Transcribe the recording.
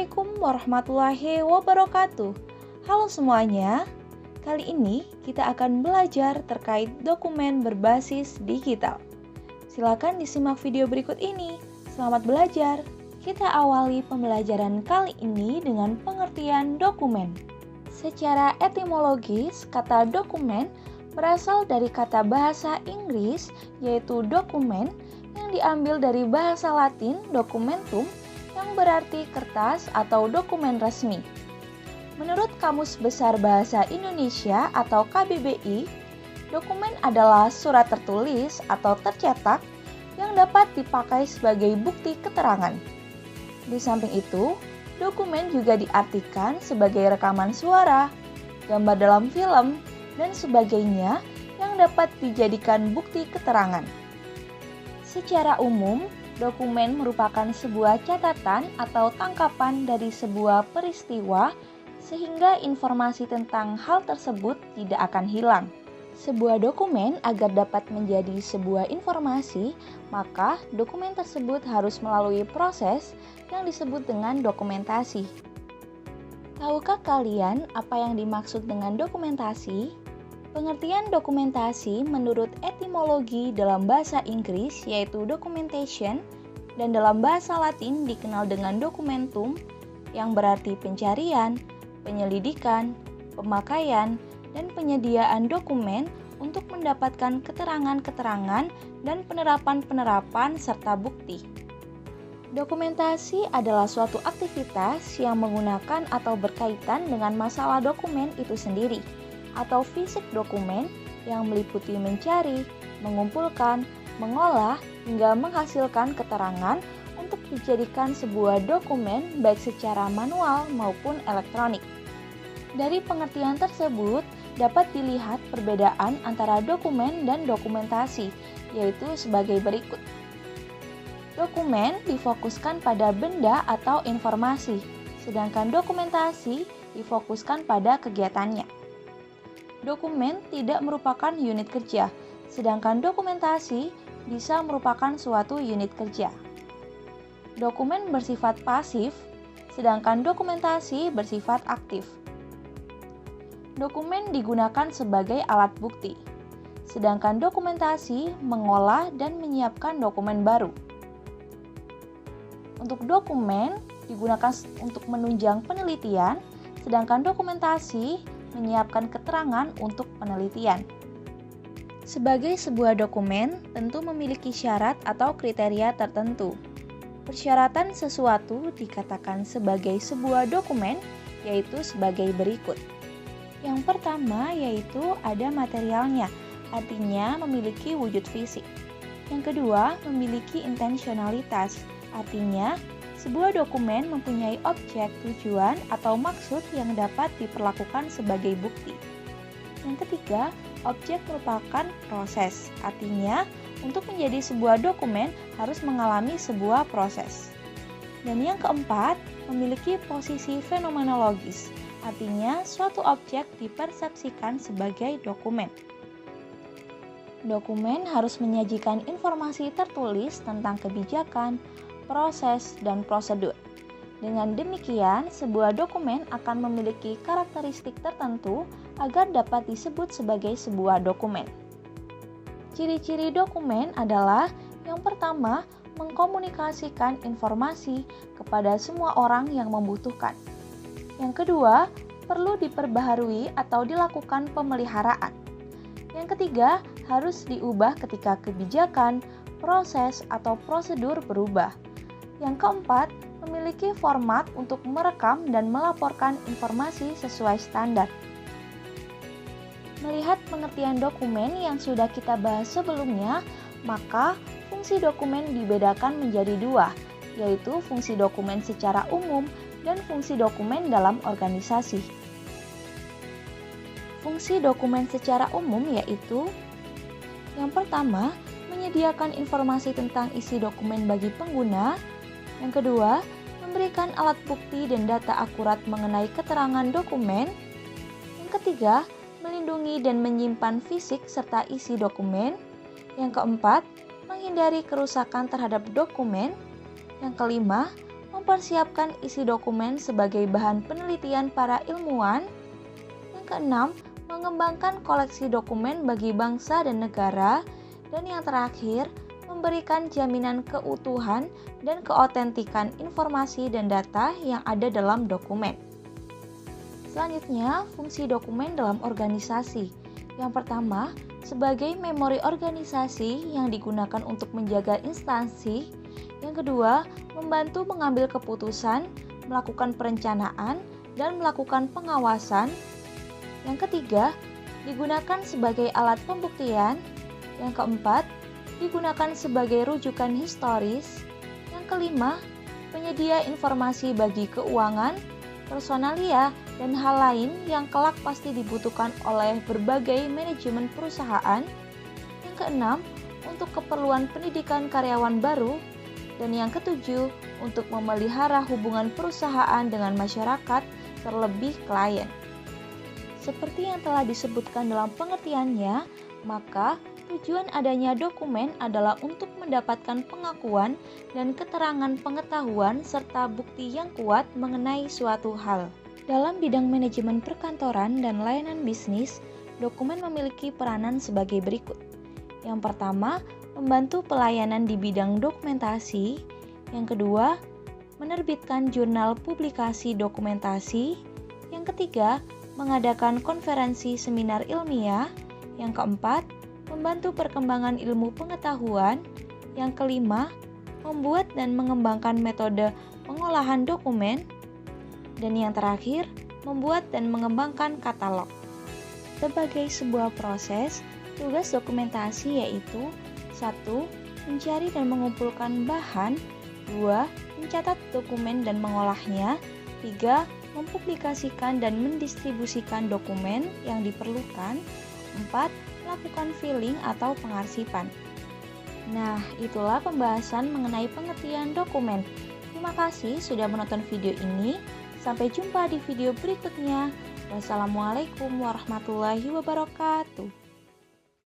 Assalamualaikum warahmatullahi wabarakatuh. Halo semuanya, kali ini kita akan belajar terkait dokumen berbasis digital. Silakan disimak video berikut ini. Selamat belajar. Kita awali pembelajaran kali ini dengan pengertian dokumen. Secara etimologis, kata dokumen berasal dari kata bahasa Inggris yaitu dokumen yang diambil dari bahasa Latin dokumentum yang berarti kertas atau dokumen resmi. Menurut Kamus Besar Bahasa Indonesia atau KBBI, dokumen adalah surat tertulis atau tercetak yang dapat dipakai sebagai bukti keterangan. Di samping itu, dokumen juga diartikan sebagai rekaman suara, gambar dalam film, dan sebagainya yang dapat dijadikan bukti keterangan. Secara umum, dokumen merupakan sebuah catatan atau tangkapan dari sebuah peristiwa sehingga informasi tentang hal tersebut tidak akan hilang. Sebuah dokumen agar dapat menjadi sebuah informasi, maka dokumen tersebut harus melalui proses yang disebut dengan dokumentasi. Tahukah kalian apa yang dimaksud dengan dokumentasi? Pengertian dokumentasi menurut etimologi dalam bahasa Inggris yaitu documentation dan dalam bahasa Latin dikenal dengan dokumentum yang berarti pencarian, penyelidikan, pemakaian, dan penyediaan dokumen untuk mendapatkan keterangan-keterangan dan penerapan-penerapan serta bukti. Dokumentasi adalah suatu aktivitas yang menggunakan atau berkaitan dengan masalah dokumen itu sendiri atau fisik dokumen yang meliputi mencari, mengumpulkan, mengolah, hingga menghasilkan keterangan untuk dijadikan sebuah dokumen baik secara manual maupun elektronik. Dari pengertian tersebut, dapat dilihat perbedaan antara dokumen dan dokumentasi, yaitu sebagai berikut. Dokumen difokuskan pada benda atau informasi, sedangkan dokumentasi difokuskan pada kegiatannya. Dokumen tidak merupakan unit kerja, sedangkan dokumentasi bisa merupakan suatu unit kerja. Dokumen bersifat pasif, sedangkan dokumentasi bersifat aktif. Dokumen digunakan sebagai alat bukti, sedangkan dokumentasi mengolah dan menyiapkan dokumen baru. Untuk dokumen digunakan untuk menunjang penelitian, sedangkan dokumentasi menyiapkan keterangan untuk penelitian. Sebagai sebuah dokumen, tentu memiliki syarat atau kriteria tertentu. Persyaratan sesuatu dikatakan sebagai sebuah dokumen, yaitu sebagai berikut. Yang pertama yaitu ada materialnya, artinya memiliki wujud fisik. Yang kedua, memiliki intensionalitas, artinya sebuah dokumen mempunyai objek, tujuan, atau maksud yang dapat diperlakukan sebagai bukti. Yang ketiga, objek merupakan proses, artinya untuk menjadi sebuah dokumen harus mengalami sebuah proses. Dan yang keempat, memiliki posisi fenomenologis, artinya suatu objek dipersepsikan sebagai dokumen. Dokumen harus menyajikan informasi tertulis tentang kebijakan, proses, dan prosedur. Dengan demikian, sebuah dokumen akan memiliki karakteristik tertentu agar dapat disebut sebagai sebuah dokumen. Ciri-ciri dokumen adalah yang pertama, mengkomunikasikan informasi kepada semua orang yang membutuhkan. Yang kedua, perlu diperbaharui atau dilakukan pemeliharaan. Yang ketiga, harus diubah ketika kebijakan, proses, atau prosedur berubah. Yang keempat, memiliki format untuk merekam dan melaporkan informasi sesuai standar. Melihat pengertian dokumen yang sudah kita bahas sebelumnya, maka fungsi dokumen dibedakan menjadi dua, yaitu fungsi dokumen secara umum dan fungsi dokumen dalam organisasi. Fungsi dokumen secara umum yaitu yang pertama, menyediakan informasi tentang isi dokumen bagi pengguna. Yang kedua, memberikan alat bukti dan data akurat mengenai keterangan dokumen. Yang ketiga, melindungi dan menyimpan fisik serta isi dokumen. Yang keempat, menghindari kerusakan terhadap dokumen. Yang kelima, mempersiapkan isi dokumen sebagai bahan penelitian para ilmuwan. Yang keenam, mengembangkan koleksi dokumen bagi bangsa dan negara. Dan yang terakhir, memberikan jaminan keutuhan dan keotentikan informasi dan data yang ada dalam dokumen. Selanjutnya, fungsi dokumen dalam organisasi. Yang pertama, sebagai memori organisasi yang digunakan untuk menjaga instansi. Yang kedua, membantu mengambil keputusan, melakukan perencanaan, dan melakukan pengawasan. Yang ketiga, digunakan sebagai alat pembuktian. Yang keempat, digunakan sebagai rujukan historis. Yang kelima, penyedia informasi bagi keuangan, personalia, dan hal lain yang kelak pasti dibutuhkan oleh berbagai manajemen perusahaan. Yang keenam, untuk keperluan pendidikan karyawan baru. Dan yang ketujuh, untuk memelihara hubungan perusahaan dengan masyarakat, terlebih klien. Seperti yang telah disebutkan dalam pengertiannya, maka tujuan adanya dokumen adalah untuk mendapatkan pengakuan dan keterangan pengetahuan serta bukti yang kuat mengenai suatu hal. Dalam bidang manajemen perkantoran dan layanan bisnis, dokumen memiliki peranan sebagai berikut. Yang pertama, membantu pelayanan di bidang dokumentasi. Yang kedua, menerbitkan jurnal publikasi dokumentasi. Yang ketiga, mengadakan konferensi seminar ilmiah. Yang keempat, membantu perkembangan ilmu pengetahuan. Yang kelima, membuat dan mengembangkan metode pengolahan dokumen. Dan yang terakhir, membuat dan mengembangkan katalog. Sebagai sebuah proses, tugas dokumentasi yaitu 1. Mencari dan mengumpulkan bahan. 2. Mencatat dokumen dan mengolahnya. 3. Mempublikasikan dan mendistribusikan dokumen yang diperlukan. 4. Melakukan filing atau pengarsipan. Nah, itulah pembahasan mengenai pengertian dokumen. Terima kasih sudah menonton video ini. Sampai jumpa di video berikutnya. Wassalamualaikum warahmatullahi wabarakatuh.